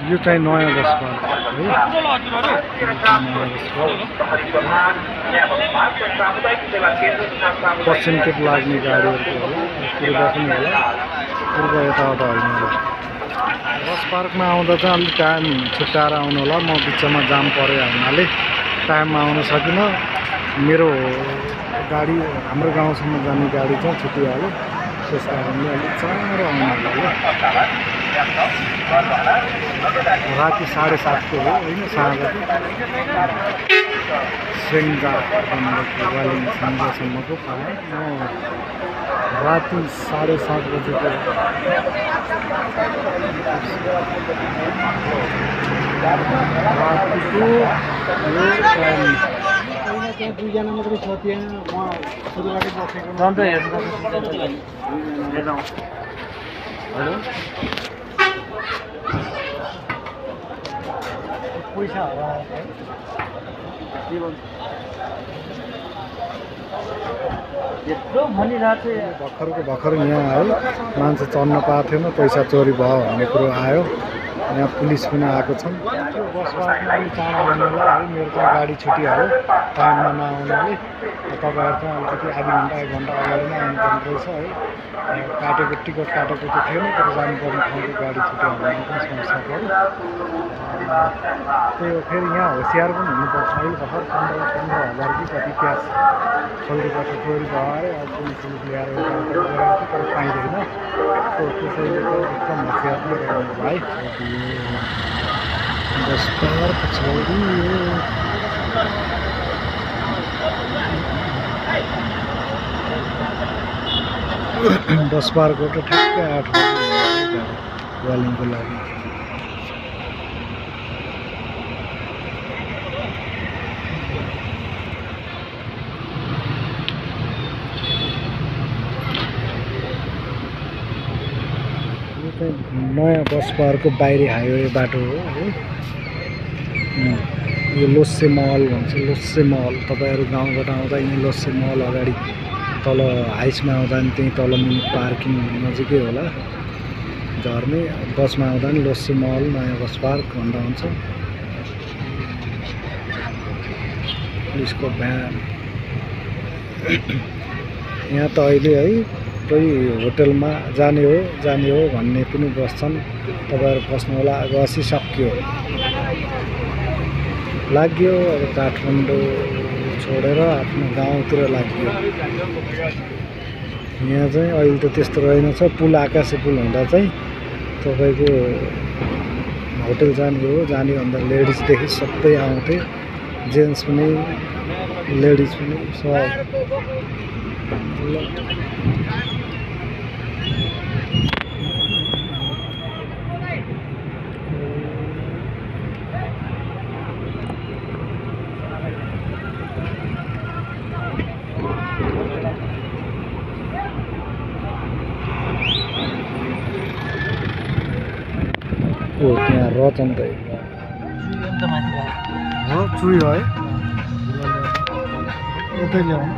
यो चाहिँ नयाँ बस पार्क है। पश्चिमतिर लाग्ने गाडीहरूको होला, पूर्व पनि होला, पूर्व यताबाट होइन होला। बस पार्कमा आउँदा चाहिँ अलिक टाइम छुट्याएर आउनु होला। म बिचमा जाम परेँ हुनाले टाइममा आउन सकिनँ। मेरो गाडी हाम्रो गाउँसम्म जाने गाडी चाहिँ छुटिहाल्यो, त्यस कारणले अलिक चाँडो आउनु होला। राति 7:30 हो होइन, साँझको सेङ्जा वालिङ सेङ्जासम्मको पाएँ म। राति 7:30 बजेको रातिको यो टाइम त्यहाँ दुईजना मात्रै छ। त्यहाँ म सुरुवाती बसेको पैसा भर्खरको भर्खर यहाँ आयो, मान्छे चढ्न पाएको थिएन, पैसा चोरी भयो भन्ने कुरो आयो। यहाँ पुलिस पनि आएको छन्। त्यो बस पार्कमा अलिक चाँडो आउनुलाई है, मेरो चाहिँ गाडी छुटिहाल्यो टाइममा नआउनाले। तपाईँहरू चाहिँ अलिकति आधी घन्टा 1 घन्टा अगाडि नै आउनुपर्ने रहेछ है। काटेको टिकट काटेको त थिएन, तर जानुपर्ने ठाउँको गाडी छुटिहाल्नु पनि समस्या पऱ्यो। त्यही हो, फेरि यहाँ होसियार पनि हुनुपर्छ। अहिले भर्खर 15,000 कि कति क्यास चल्तीबाट चोरी भयो अरे। अब पुलिस ल्याएर गराएको तर पाइँदैन। त्यसैले चाहिँ एकदम होसियार नै गर्नु भाइ। Bus park छोडियो। बस पार्कबाट ठ्याक्कै 8 बजे वालिङको लागि। नयाँ बस पार्कको बाहिरी हाइवे बाटो हो है। यो लोसे महल भन्छ, लोसे महल। तपाईँहरू गाउँबाट आउँदा यहीँ लोसे महल अगाडि तल हाइसमा आउँदा नि त्यहीँ तल मिनी पार्किङ नजिकै होला झर्ने। बसमा आउँदा नि लोसे महल नयाँ बस पार्क भन्दा हुन्छ। पुलिसको भ्यान यहाँ त अहिले है कोही होटलमा जाने हो भन्ने पनि बस्छन्। तपाईँहरू बस्नु होला। बसी सक्यो, लाग्यो अब काठमाडौँ छोडेर आफ्नो गाउँतिर लाग्यो। यहाँ चाहिँ अहिले त त्यस्तो रहेनछ। पुल आकाशे पुल हुँदा चाहिँ तपाईँको होटल जाने भन्दा लेडिजदेखि सबै आउँथे, जेन्ट्स पनि लेडिज पनि सब। त्यहाँ रचन्त हो चुई है। यतै ल्याउनु